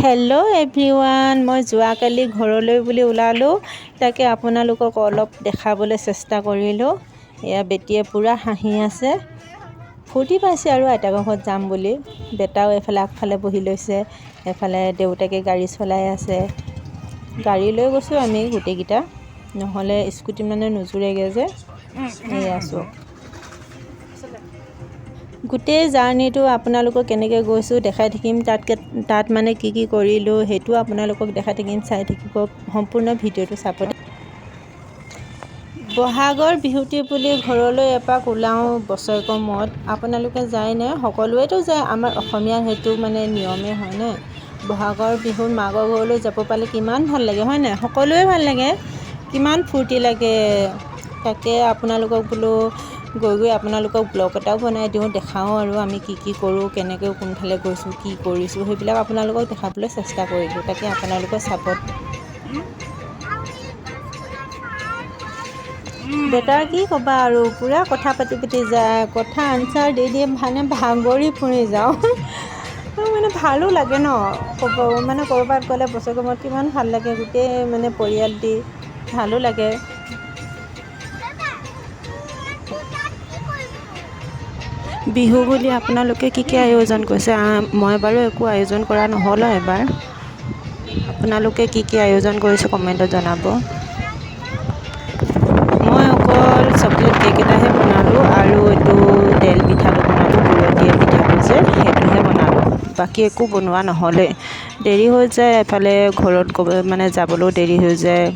Hello' everyone, মই যোৱাকালি ঘৰলৈ বুলি ওলালোঁ। তাকে আপোনালোকক অলপ দেখাবলৈ চেষ্টা কৰিলোঁ। এয়া বেটীয়ে পূৰা হাঁহি আছে, ফূৰ্তি পাইছে আৰু আইতাকৰ ঘৰত যাম বুলি। বেটাও এফালে আগফালে বহি লৈছে, এফালে দেউতাকে গাড়ী চলাই আছে। গাড়ী লৈ গৈছোঁ আমি গোটেইকেইটা, নহ'লে স্কুটি মানে নোজোৰেগৈ যে। এয়া চোৱা, গোটেই জাৰ্ণিটো আপোনালোকক কেনেকৈ গৈছোঁ দেখাই থাকিম। তাত মানে কি কৰিলোঁ সেইটো আপোনালোকক দেখাই থাকিম, চাই থাকিব, সম্পূৰ্ণ ভিডিঅ'টো চাব। বহাগৰ বিহুটি বুলি ঘৰলৈ এপাক ওলাওঁ বছৰেকৰ মূৰত। আপোনালোকে যায়নে? সকলোৱেতো যায়, আমাৰ অসমীয়াৰ সেইটো মানে নিয়মেই হয়নে। বহাগৰ বিহুত মাকৰ ঘৰলৈ যাব পালে কিমান ভাল লাগে হয় নাই? সকলোৱে ভাল লাগে, কিমান ফূৰ্তি লাগে। তাকে আপোনালোকক বোলো গৈ আপোনালোকক ব্লগ এটাও বনাই দিওঁ, দেখাওঁ আৰু আমি কি কৰোঁ, কেনেকৈ কোনফালে গৈছোঁ, কি কৰিছোঁ, সেইবিলাক আপোনালোকক দেখাবলৈ চেষ্টা কৰিলোঁ। তাকে আপোনালোকে চাব। বেটাৰ কি ক'বা আৰু, পূৰা কথা পাতি যায়, কথা আনচাৰ দি মানে ভাগৰি ফুৰি যাওঁ। মানে ভালো লাগে ন, মানে ক'ৰবাত গ'লে বছৰেকৰ মূৰত কিমান ভাল লাগে, গোটেই মানে পৰিয়ালটি ভালো লাগে। বিহু বুলি আপোনালোকে কি আয়োজন কৰিছে? মই বাৰু একো আয়োজন কৰা নহ'ল এবাৰ। আপোনালোকে কি আয়োজন কৰিছে কমেণ্টত জনাব। মই অকল চকলেট কেক এটাহে বনালোঁ আৰু এইটো তেল পিঠাটো বনালোঁ, গুৰত দিয়া পিঠাটো যে সেইটোহে বনালোঁ। বাকী একো বনোৱা নহ'লে, দেৰি হৈ যায়, এফালে ঘৰত মানে যাবলৈও দেৰি হৈ যায়।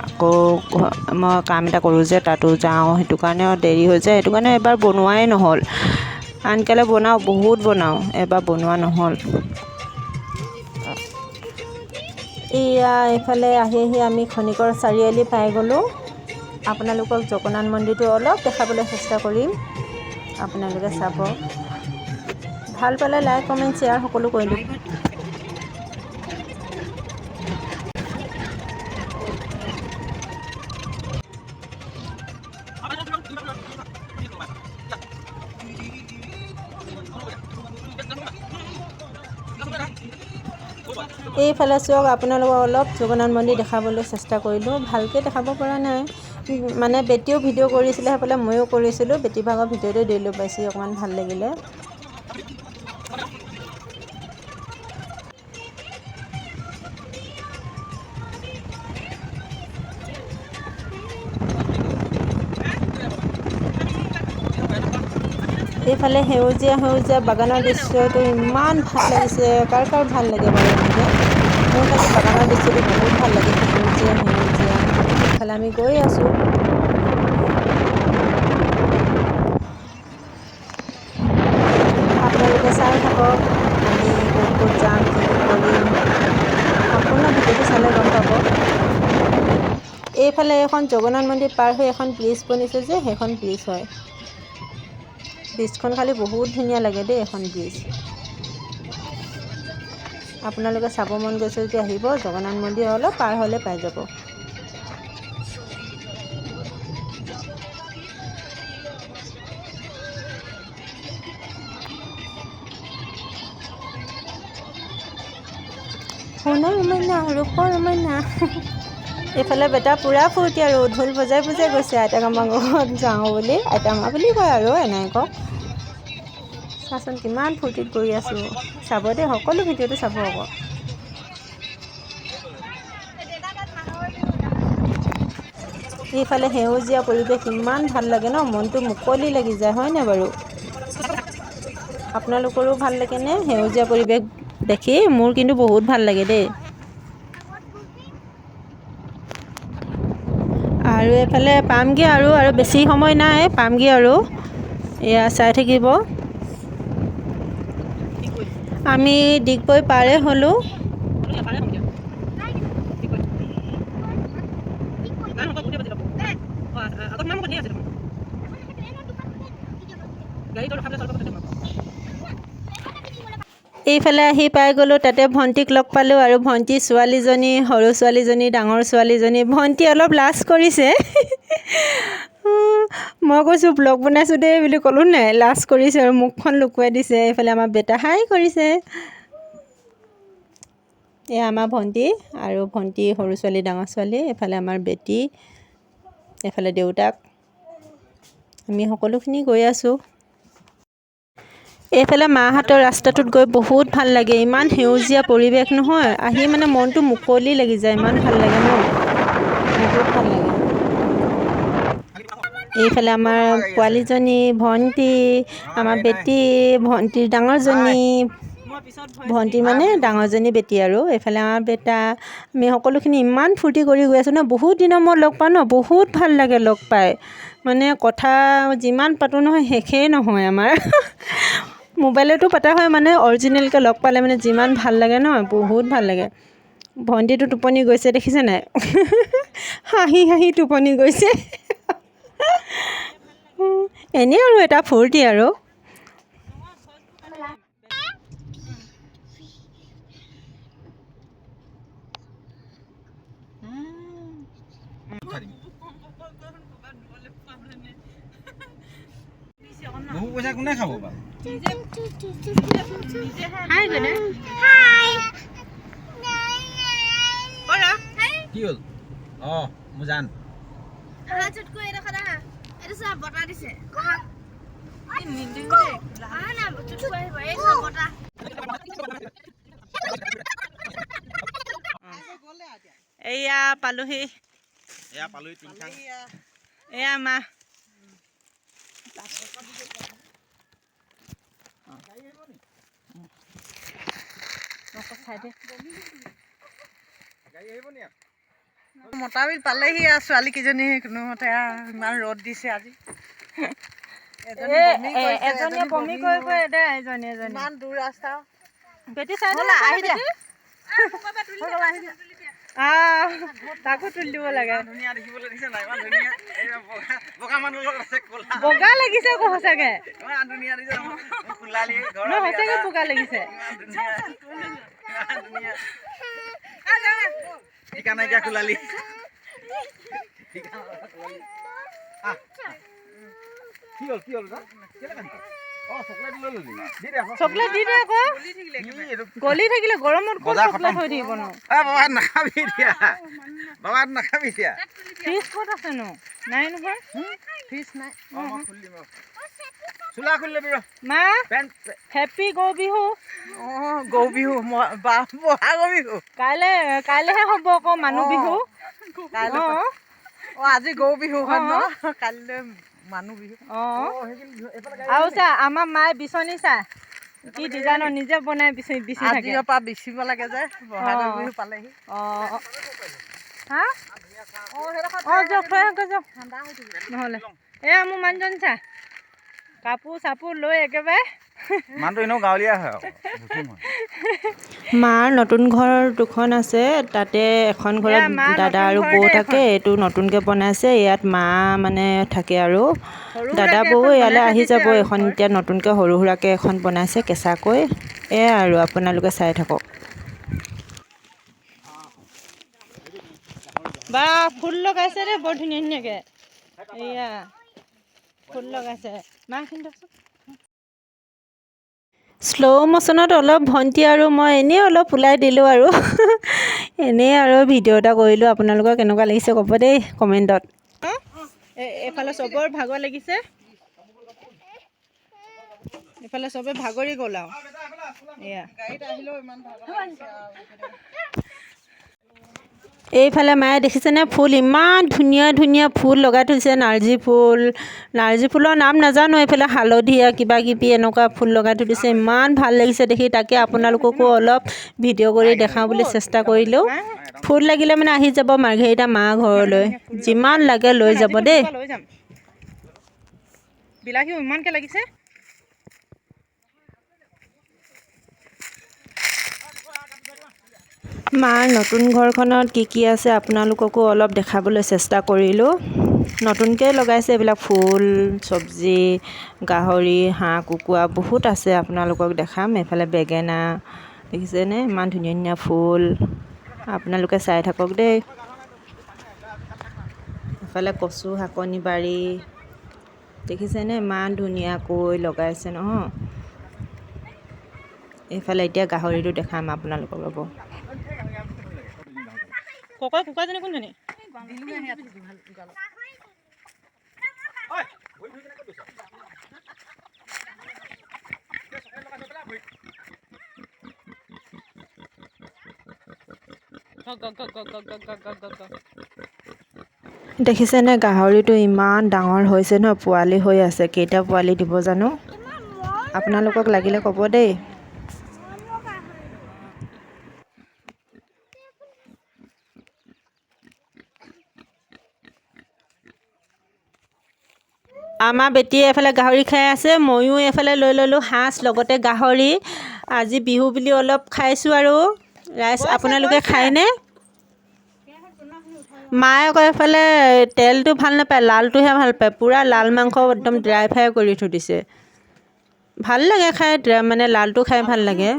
আকৌ মই কাম এটা কৰোঁ যে তাতো যাওঁ, সেইটো কাৰণে দেৰি হৈ যায়, সেইটো কাৰণে এবাৰ বনোৱাই নহ'ল। আনকালে বনাওঁ, বহুত বনাওঁ, এবাৰ বনোৱা নহ'ল। এয়া এইফালে আহি আমি খনিকৰ চাৰিআলি পাই গ'লোঁ। আপোনালোকক জগন্নাথ মন্দিৰটো অলপ দেখাবলৈ চেষ্টা কৰিম, আপোনালোকে চাব। ভাল পালে লাইক কমেণ্ট শ্বেয়াৰ সকলো কৰি দিব। এইফালে চাওক, আপোনালোকক অলপ জগন্নাথ মন্দিৰ দেখাবলৈ চেষ্টা কৰিলোঁ, ভালকৈ দেখাব পৰা নাই। মানে বেটীও ভিডিঅ' কৰিছিলে, সেইফালে ময়ো কৰিছিলোঁ, বেটী ভাগৰ ভিডিঅ'টো দিলোঁ, পাইছে অকণমান ভাল লাগিলে। এইফালে সেউজীয়া বাগানৰ দৃশ্যটো ইমান ভাল লাগিছে। কাৰ ভাল লাগে বাৰু এনেকৈ? মোৰ খালি বাগানৰ দৃশ্যটো বহুত ভাল লাগে, সেউজীয়া। এইফালে আমি গৈ আছোঁ। আপোনালোকে চাই থাকক, আমি ক'ত যাম, কি কৰিম, সম্পূৰ্ণ ভিডিঅ'টো চালে গম পাব। এইফালে এখন জগন্নাথ মন্দিৰ পাৰ হৈ এখন ব্ৰিজ বনিছে যে, সেইখন ব্ৰিজ হয়। ব্ৰিজখন খালি বহুত ধুনীয়া লাগে দেই, এখন ব্ৰিজ। আপোনালোকে চাব মন গৈছে যদি আহিব, জগন্নাথ মন্দিৰ অলপ পাৰ হ'লে পাই যাব। সোণৰ মইনা, ৰূপৰ মইনা। এইফালে বেটা পূৰা ফূৰ্তি আৰু ঢোল বজাই গৈছে আইতাক আমাৰ ঘৰত যাওঁ বুলি, আইতা মা বুলি কয় আৰু এনেকৈ কওক। চাচোন কিমান ফূৰ্তিত কৰি আছোঁ, চাব দেই, সকলো ভিডিঅ'টো চাব আকৌ। এইফালে সেউজীয়া পৰিৱেশ ইমান ভাল লাগে ন, মনটো মুকলি লাগি যায় হয়নে বাৰু? আপোনালোকৰো ভাল লাগেনে সেউজীয়া পৰিৱেশ দেখি? মোৰ কিন্তু বহুত ভাল লাগে দেই। আৰু এইফালে পামগৈ আৰু বেছি সময় নাই, পামগৈ আৰু। এয়া চাই থাকিব। আমি ডিগবৈ পাৰে হ'লোঁ। এইফালে আহি পাই গ'লোঁ, তাতে ভণ্টিক লগ পালোঁ আৰু ভণ্টি ছোৱালীজনী, সৰু ছোৱালীজনী, ডাঙৰ ছোৱালীজনী। ভণ্টি অলপ লাজ কৰিছে। মই কৈছোঁ ব্লগ বনাইছোঁ দেই বুলি ক'লোঁ নাই, লাজ কৰিছে আৰু মুখখন লুকুৱাই দিছে। এইফালে আমাৰ বেটা হাই কৰিছে। এয়া আমাৰ ভণ্টি আৰু ভণ্টি সৰু ছোৱালী ডাঙৰ ছোৱালী, এফালে আমাৰ বেটী, এফালে দেউতাক, আমি সকলোখিনি গৈ আছোঁ। এইফালে মাহঁতৰ ৰাস্তাটোত গৈ বহুত ভাল লাগে, ইমান সেউজীয়া পৰিৱেশ নহয়, আহি মানে মনটো মুকলি লাগি যায়, ইমান ভাল লাগে ন, বহুত ভাল লাগে। এইফালে আমাৰ পোৱালীজনী ভণ্টি, আমাৰ বেটী, ভণ্টিৰ ডাঙৰজনী, ভণ্টি মানে ডাঙৰজনী বেটী আৰু এইফালে আমাৰ বেটা, আমি সকলোখিনি ইমান ফূৰ্তি কৰি গৈ আছোঁ ন, বহুত দিনৰ মূৰত লগ পাওঁ ন, বহুত ভাল লাগে লগ পাই, মানে কথা যিমান পাতোঁ নহয় শেষেই নহয় আমাৰ। মোবাইলতো পতা হয়, মানে অৰিজিনেলকৈ লগ পালে মানে যিমান ভাল লাগে ন, বহুত ভাল লাগে। ভণ্টিটো টোপনি গৈছে দেখিছে নাই, হাঁহি হাঁহি টোপনি গৈছে। এনেই আৰু এটা ফূৰ্তি আৰু। পইচা কোনে খাব বাৰু? কি হ'ল? মোৰ জান এয়া পালোহি, এয়া মা মতা বিল পালেহি আৰু ছোৱালীকেইজনী কোনোমতে ইমান ৰ'দ দিছে আজি। এজনীয়ে বমি কৰি দে, এজনী ইমান দূৰ ৰাস্তা। বেটি চাই আহি দিয়া, তাকো তুলি দিব লাগে। ধুনীয়া দেখিবলৈ দিছে নাই? ইমান ধুনীয়া বগা মানুহৰ লগত আছে, ক'লা বগা লাগিছে আকৌ সঁচাকে, ইমান ধুনীয়া দিছে, কোলালি সঁচাকে বগা লাগিছে। ঠিকা নাইকিয়া কোলালি। কি হ'ল কি হ'ল? চকলেট দি দে আকৌ, গলি থাকিলে গৰমত ক'ত চকলেট হৈ থাকিব ন। বাবা নাখাবি এতিয়া, বাবা নাখাবি এতিয়া। ফ্ৰিজ ক'ত আছেনো? নাই নহয়, ফিজ নাই। চোলা খুলি ল'বি ৰ। মা হেপী গৌ বিহু। গৰু বিহু, বহাগৰ বিহু কাইলৈহে হ'ব আকৌ মানুহ বিহু। আজি গৰু বিহু হয় ন, কাইলৈ মানুহ বিহু। আৰু চা আমাৰ মায়ে বিচনী চা কি ডিজাইনৰ নিজে বনাই বিচি থাকে। আজিৰ পৰা বিচিব লাগে যে, বহাগৰ বিহু পালেহি। যাওক থৈ আহক যাওক নহ'লে। এয়া মোৰ মানুহজন চা, কাপোৰ চাপোৰ লৈ একেবাৰে মানুহটো এনেও গাঁৱলীয়া হয়। মাৰ নতুন ঘৰ দুখন আছে, তাতে এখন ঘৰত দাদা আৰু বৌ থাকে, এইটো নতুনকৈ বনাইছে, ইয়াত মা মানে থাকে আৰু দাদা বৌ ইয়ালৈ আহি যাব। এখন এতিয়া নতুনকৈ সৰু সুৰাকৈ এখন বনাইছে কেঁচাকৈ, এয়া আৰু আপোনালোকে চাই থাকক। বা ফুল লগাইছে দেই বৰ ধুনীয়া ধুনীয়াকৈ, এয়া ফুল লগাইছে। শ্ল' মোশ্যনত অলপ ভণ্টি আৰু মই এনেই অলপ ওলাই দিলোঁ আৰু এনেই আৰু ভিডিঅ' এটা কৰিলোঁ। আপোনালোকৰ কেনেকুৱা লাগিছে ক'ব দেই কমেণ্টত। এইফালে চবৰ ভাগৰ লাগিছে, এইফালে চবে ভাগৰি গ'ল আৰু এয়া এইফালে মায়ে দেখিছেনে ফুল, ইমান ধুনীয়া ধুনীয়া ফুল লগাই থৈছে। নাৰ্জী ফুলৰ নাম নাজানো, এইফালে হালধীয়া কিবা কিবি এনেকুৱা ফুল লগাই থৈ দিছে, ইমান ভাল লাগিছে দেখি। তাকে আপোনালোককো অলপ ভিডিঅ' কৰি দেখাওঁ বুলি চেষ্টা কৰিলোঁ। ফুল লাগিলে মানে আহি যাব মাৰ্ঘেৰিটা মা ঘৰলৈ, যিমান লাগে লৈ যাব দেই। বিলাহীও ইমানকৈ লাগিছে। মাৰ নতুন ঘৰখনত কি কি আছে আপোনালোককো অলপ দেখাবলৈ চেষ্টা কৰিলোঁ। নতুনকৈ লগাইছে এইবিলাক ফুল, চব্জি, গাহৰি, হাঁহ কুকুৰা বহুত আছে, আপোনালোকক দেখাম। এইফালে বেঙেনা দেখিছেনে, ইমান ধুনীয়া ধুনীয়া ফুল, আপোনালোকে চাই থাকক দেই। এইফালে কচু শাকনি বাৰী দেখিছেনে, ইমান ধুনীয়াকৈ লগাইছে নহয়। এইফালে এতিয়া গাহৰিটো দেখাম আপোনালোকক, ৰ'ব। কুকুৰাজনী কোনজনী দেখিছেনে গাহৰিটো ইমান ডাঙৰ হৈছে ন পোৱালি হৈ আছে কেইটা পোৱালি দিব জানো আপোনালোকক লাগিলে ক'ব দেই আমাৰ বেটীয়ে এফালে গাহৰি খাই আছে ময়ো এফালে লৈ ল'লোঁ সাজ লগতে গাহৰি আজি বিহু বুলি অলপ খাইছোঁ আৰু ৰাইজ আপোনালোকে খায়নে মায়ে আকৌ এফালে তেলটো ভাল নাপায় লালটোহে ভাল পায় পূৰা লাল মাংস একদম ড্ৰাই ফ্ৰাই কৰি থৈ দিছে ভাল লাগে খাই মানে লালটো খাই ভাল লাগে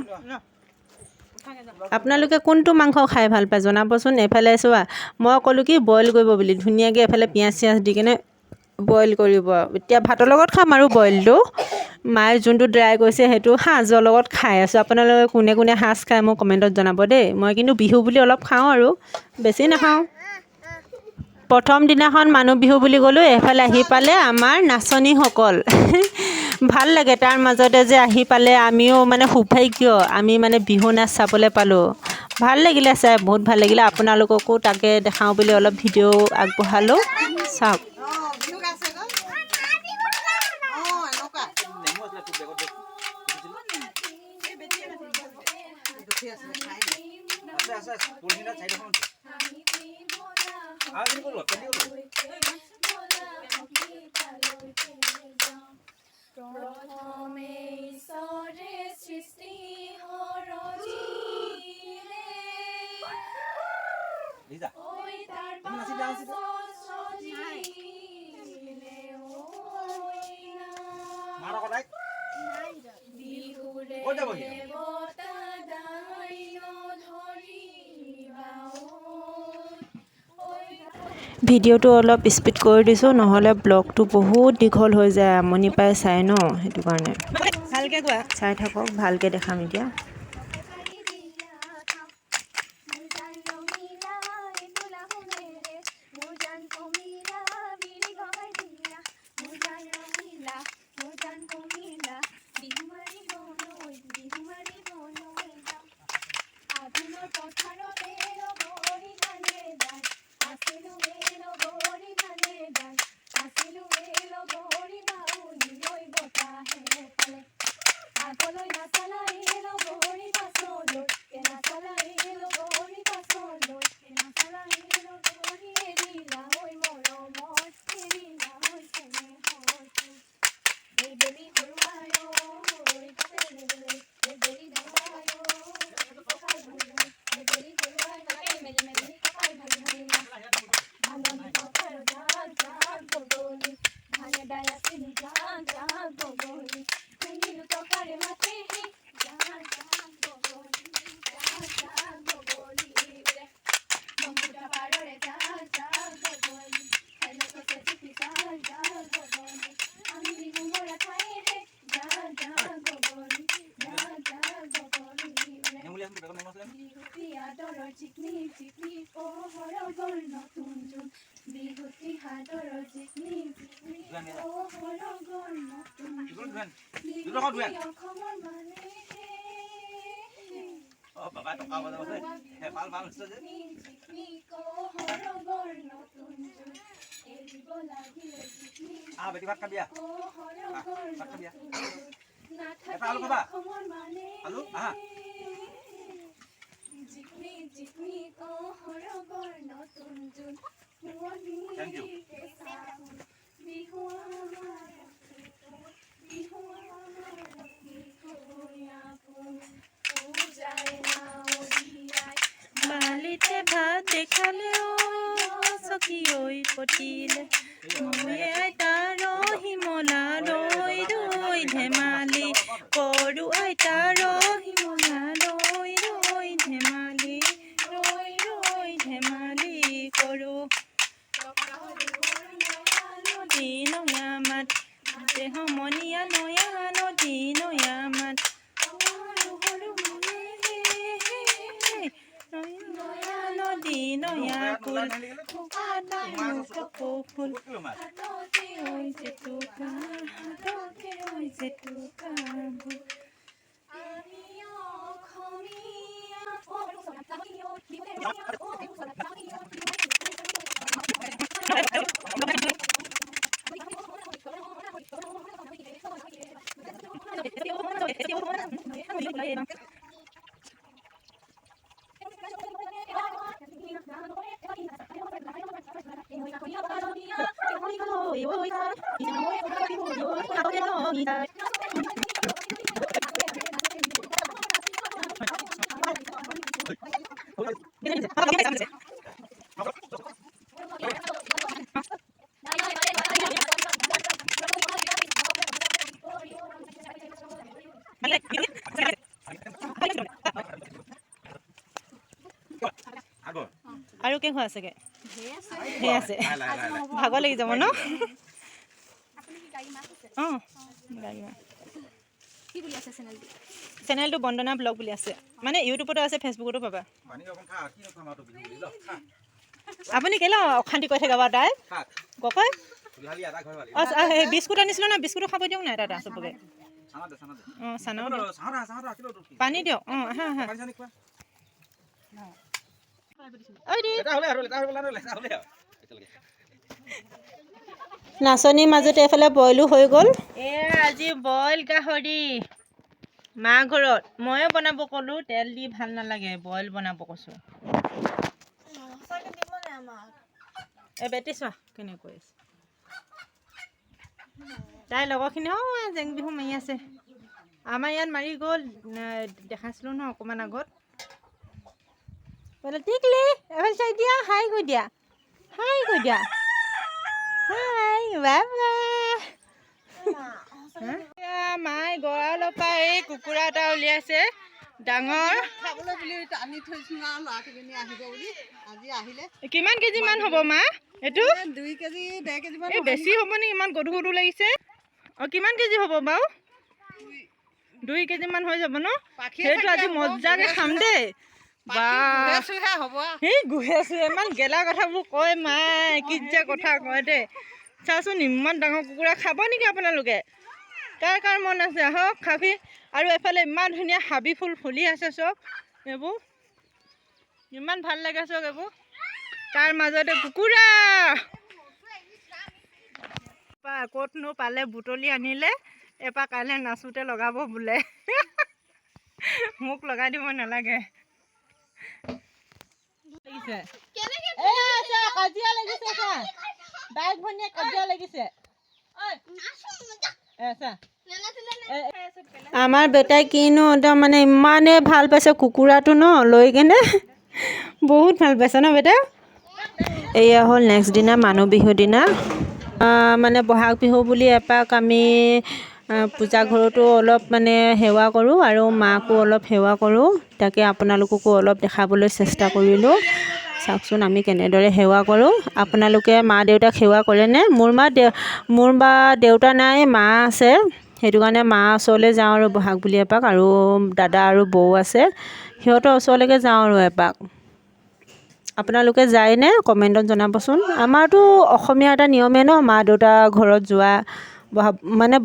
আপোনালোকে কোনটো মাংস খাই ভাল পায় জনাবচোন এফালে চোৱা মই ক'লোঁ কি বইল কৰিব বুলি ধুনীয়াকৈ এফালে পিঁয়াজ চিয়াজ দি কেনে বইল কৰিব এতিয়া ভাতৰ লগত খাম আৰু বইলটো মায়ে যোনটো ড্ৰাই কৰিছে সেইটো সাজৰ লগত খাই আছোঁ আপোনালোকে কোনে কোনে সাজ খায় মোক কমেণ্টত জনাব দেই মই কিন্তু বিহু বুলি অলপ খাওঁ আৰু বেছি নাখাওঁ প্ৰথম দিনাখন মানুহ বিহু বুলি গ'লোঁ এফালে আহি পালে আমাৰ নাচনীসকল ভাল লাগে তাৰ মাজতে যে আহি পালে আমিও মানে সৌভাগ্য আমি মানে বিহু নাচ চাবলৈ পালোঁ ভাল লাগিলে চাই বহুত ভাল লাগিলে আপোনালোককো তাকে দেখাওঁ বুলি অলপ ভিডিঅ' আগবঢ়ালোঁ চাওক প্ৰথমে ঈশ্বৰে সৃষ্টি সৰজিলে ঐ তাৰ পাছত সজিলে বিহুৰে দেৱতা দাইন ধৰিবা ভিডিঅ'টো অলপ স্পীড কৰি দিছোঁ নহ'লে ব্লগটো বহুত দীঘল হৈ যায় আমনি পাই চাই ন সেইটো কাৰণে ভালকৈ কোৱা চাই থাকক ভালকৈ দেখাম এতিয়া বেটি ভাত খাবি ভাত খাবি এটা আলু খাবা আলু আহা Thank you. বালিতে ভাত দেখালেও সখী ঐ পতিলে আইতাৰ হিমলা ৰৈ ৰৈ ধেমালি কৰো আইতাৰ হিমলা ৰৈ ৰৈ ধেমালি ৰৈ ৰৈ ধেমালি কৰো নদী নয়া মাত দেহ মনিয়া নয়া নদী নয়া মাত নয়া নদী নয়া কুল শুকানাই মোৰ কপৌ ফুল হাততে ঐ জেতুকা হাততে ঐ জেতুকা ফুল আমি অসমীয়া আৰু কি হোৱা আছেগে সেই আছে ভাগৰ লাগি যাব ন অঁ গাড়ী মাছ কি বুলি আছে চেনেলটো চেনেলটো বন্দনা ব্লগ বুলি আছে মানে ইউটিউবতো আছে ফেচবুকতো পাবা আপুনি কেলৈ অশান্তি কৰি থাকে বাৰু তাই ককয় অঁ সেই বিস্কুট আনিছিলোঁ ন বিস্কুটো খাব দিয়ক নাই এটা চবকে অঁ চানাও পানী দিয়ক অঁ আহা আহা নাচনিৰ মাজতে এইফালে বইলো হৈ গ'ল আজি বইল গাহৰি মা ঘৰত ময়ে বনাব ক'লোঁ তেল দি ভাল নালাগে বইল বনাব কৈছোঁ এই বেটি চোৱা কেনেকৈ আছে তাইৰ লগৰখিনি জেং বিহু মাৰি আছে আমাৰ ইয়াত মাৰি গ'ল দেখাইছিলোঁ ন অকণমান আগত বোলে টিকলি এফালে চাই দিয়া হাই কৈ দিয়া হাই বাবা মায়ে গঁৰালৰ পৰা এই কুকুৰা এটা উলিয়াইছে ডাঙৰ খাবলৈ বুলি আনি থৈছোঁ আৰু ল'ৰাকেইজনী আহিব বুলি আজি আহিলে কিমান কেজি মান হ'ব মা এইটো 2 কেজি 1.5 কেজি মান এই বেছি হ'ব নেকি ইমান গধু গধু লাগিছে অঁ কিমান কেজি হ'ব বাৰু 2 কেজি মান হৈ যাব ন সেইটো আজি মজাকে খাম দেই বা হ'ব সেই গুহে চুহে ইমান গেলা কথাবোৰ কয় মাই কি যে কথা কয় দেই চাচোন ইমান ডাঙৰ কুকুৰা খাব নেকি আপোনালোকে কাৰ কাৰ মন আছে আহক খাবি আৰু এফালে ইমান ধুনীয়া হাবি ফুল ফুলি আছে চব এইবোৰ ইমান ভাল লাগে চব এইবোৰ তাৰ মাজতে কুকুৰা ক'তনো পালে বুটলি আনিলে এপাক কাইলৈ নাচোতে লগাব বোলে মোক লগাই দিব নালাগে কাজিয়া লাগিছে বাইক ভনীয়ে কাজিয়া লাগিছে আমাৰ বেটাই কিনো একদম মানে ইমানেই ভাল পাইছে কুকুৰাটো ন লৈ কেনে বহুত ভাল পাইছে ন বেটা এয়া হ'ল নেক্সট দিনা মানুহ বিহুৰ দিনা মানে বহাগ বিহু বুলি এপাক আমি পূজা ঘৰতো অলপ মানে সেৱা কৰোঁ আৰু মাকো অলপ সেৱা কৰোঁ তাকে আপোনালোককো অলপ দেখাবলৈ চেষ্টা কৰিলোঁ চাওকচোন আমি কেনেদৰে সেৱা কৰোঁ আপোনালোকে মা দেউতাক সেৱা কৰেনে মোৰ বা দেউতা নাই মা আছে সেইটো কাৰণে মা ওচৰলৈ যাওঁ আৰু বহাগ বুলি এপাক আৰু দাদা আৰু বৌ আছে সিহঁতৰ ওচৰলৈকে যাওঁ আৰু এপাক আপোনালোকে যায়নে কমেণ্টত জনাবচোন আমাৰতো অসমীয়া এটা নিয়মে ন মা দেউতা ঘৰত যোৱা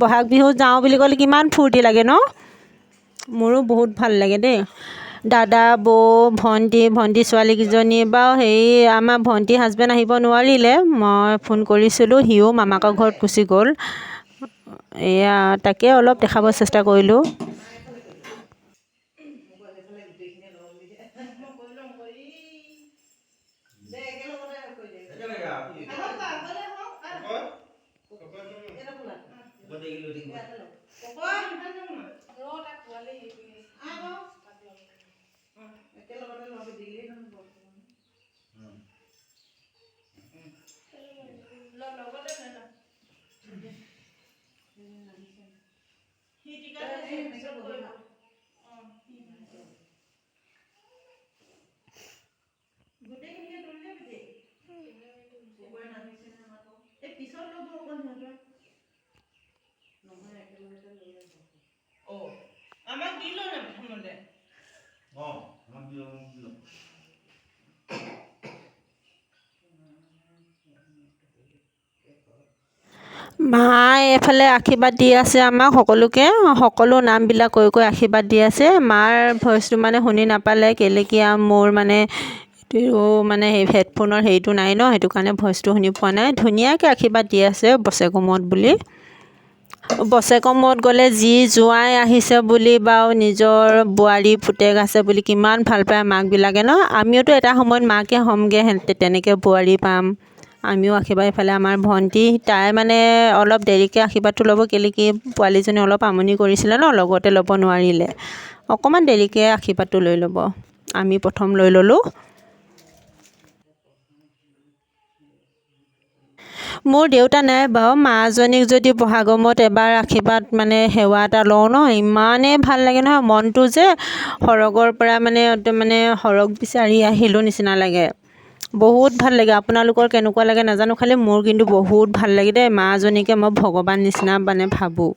বহাগ বিহু যাওঁ বুলি ক'লে কিমান ফূৰ্তি লাগে ন মোৰো বহুত ভাল লাগে দেই দাদা বৌ ভণ্টি ছোৱালীকেইজনী বাৰু হেৰি আমাৰ ভণ্টি হাজবেণ্ড আহিব নোৱাৰিলে মই ফোন কৰিছিলোঁ সিও মামাকৰ ঘৰত গুচি গ'ল এয়া তাকে অলপ দেখাব চেষ্টা কৰিলোঁ আমাক দিলো না প্ৰথমতে মায়ে এইফালে আশীৰ্বাদ দি আছে আমাক সকলোকে, সকলো নামবিলাক কৈ কৈ আশীৰ্বাদ দি আছে। মাৰ ভইচটো মানে শুনি নাপালে, কেলে কি মোৰ মানে মানে সেই হেডফোনৰ হেৰিটো নাই ন, সেইটো কাৰণে ভইচটো শুনি পোৱা নাই। ধুনীয়াকৈ আশীৰ্বাদ দি আছে বছেৰেকৰ মূৰত বুলি। বছেৰেকৰ মূৰত গ'লে যি জোঁৱাই আহিছে বুলি বাৰু নিজৰ বোৱাৰী পুতেক আছে বুলি কিমান ভাল পায় মাকবিলাকে ন। আমিওতো এটা সময়ত মাকে হ'মগৈ, তেনেকৈ বোৱাৰী পাম। আমিও আশীৰ্বাদ, এইফালে আমাৰ ভণ্টি, তাই মানে অলপ দেৰিকৈ আশীৰ্বাদটো ল'ব, কেলে কি পোৱালীজনী অলপ আমনি কৰিছিলে ন, লগতে ল'ব নোৱাৰিলে, অকণমান দেৰিকৈ আশীৰ্বাদটো লৈ ল'ব। আমি প্ৰথম লৈ ল'লোঁ। মোৰ দেউতা নাই বাৰু, মাজনীক যদি বহাগৰ মূৰত এবাৰ আশীৰ্বাদ মানে সেৱা এটা লওঁ ন, ইমানেই ভাল লাগে নহয়, মনটো যে সৰগৰ পৰা মানে সৰগ বিচাৰি আহিলোঁ নিচিনা লাগে। বহুত ভাল লাগে। আপোনালোকৰ কেনেকুৱা লাগে নাজানো, খালি মোৰ কিন্তু বহুত ভাল লাগে দেই। মাজনীকে মই ভগৱান নিচিনা মানে ভাবোঁ।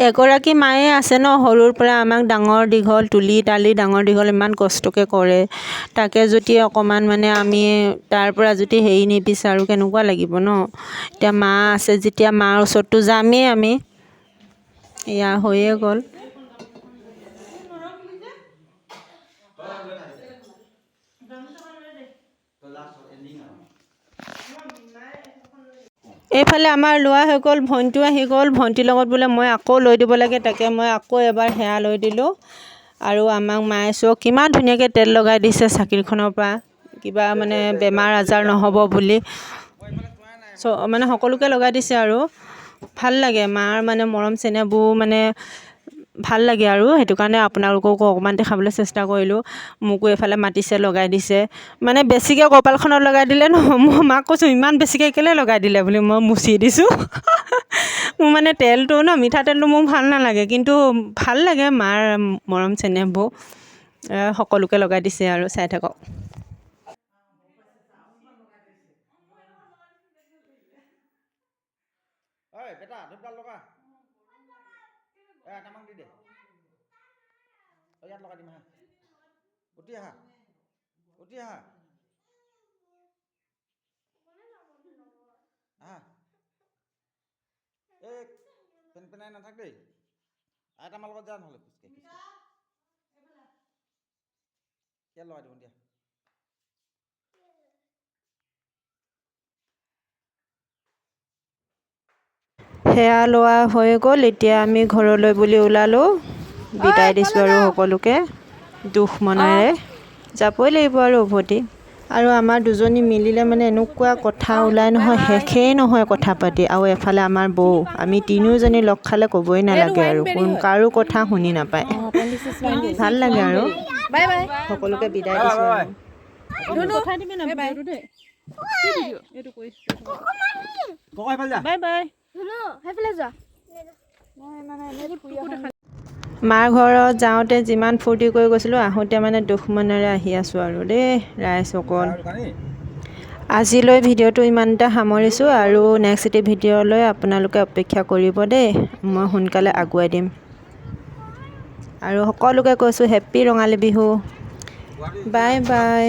এগৰাকী মায়ে আছে ন, সৰুৰ পৰা আমাক ডাঙৰ দীঘল, তুলি তালি ডাঙৰ দীঘল ইমান কষ্টকৈ কৰে। তাকে যদি অকণমান মানে আমি তাৰ পৰা যদি হেৰি নিবিচাৰোঁ, কেনেকুৱা লাগিব ন। এতিয়া মা আছে যেতিয়া মাৰ ওচৰততো যামেই আমি। এয়া হৈয়ে গ'ল। এইফালে আমাৰ লোৱা হৈ গ'ল, ভণ্টিও আহি গ'ল। ভণ্টিৰ লগত বোলে মই আকৌ লৈ দিব লাগে, তাকে মই আকৌ এবাৰ সেয়া লৈ দিলোঁ। আৰু আমাক মায়ে চক কিমান ধুনীয়াকৈ তেল লগাই দিছে চাকিখনৰ পৰা, কিবা মানে বেমাৰ আজাৰ নহ'ব বুলি মানে সকলোকে লগাই দিছে। আৰু ভাল লাগে মাৰ মানে মৰম চেনেহবোৰ মানে ভাল লাগে আৰু সেইটো কাৰণে আপোনালোককো অকণমান দেখাবলৈ চেষ্টা কৰিলোঁ। মোকো এইফালে মাতিছে, লগাই দিছে, মানে বেছিকৈ কপালখনত লগাই দিলে ন। মই মাক কৈছোঁ ইমান বেছিকৈ কেলৈ লগাই দিলে বুলি, মই মুচি দিছোঁ। মোৰ মানে তেলটো ন, মিঠাতেলটো মোৰ ভাল নালাগে, কিন্তু ভাল লাগে মাৰ মৰম চেনেহবোৰ। সকলোকে লগাই দিছে আৰু চাই থাকক। ঐ বেটা, ধূপডাল লগা, এটামান দি দে, ইয়াত লগাই দিম হা, উঠি আহা, উঠি আহা, আহা, এই পেনপেনাই নাথাক দেই, আইতামাৰ লগত যা নহ'লে খোজকাঢ়ি ইয়াত লগাই দিম দিয়া। সেয়া লোৱা হৈ গ'ল। এতিয়া আমি ঘৰলৈ বুলি ওলালোঁ, বিদায় দিছোঁ আৰু সকলোকে দুখ মনেৰে। যাবই লাগিব আৰু উভতি। আৰু আমাৰ দুজনী মিলিলে মানে এনেকুৱা কথা ওলাই নহয়, শেষেই নহয় কথা পাতি। আৰু এফালে আমাৰ বৌ, আমি তিনিওজনী লগ খালে ক'বই নালাগে আৰু, কাৰো কথা শুনি নাপায়। ভাল লাগে আৰু সকলোকে বিদায় দিছোঁ আৰু। Bye bye. মাৰ ঘৰত যাওঁতে যিমান ফূৰ্তি কৰি গৈছিলোঁ, আহোঁতে মানে দুখ মনেৰে আহি আছোঁ আৰু দেই ৰাইজসকল। আজিলৈ ভিডিঅ'টো ইমানতে সামৰিছোঁ, আৰু নেক্সট এটি ভিডিঅ'লৈ আপোনালোকে অপেক্ষা কৰিব দেই, মই সোনকালে আগুৱাই দিম। আৰু সকলোকে কৈছোঁ happy Rongali Bihu. Bye bye.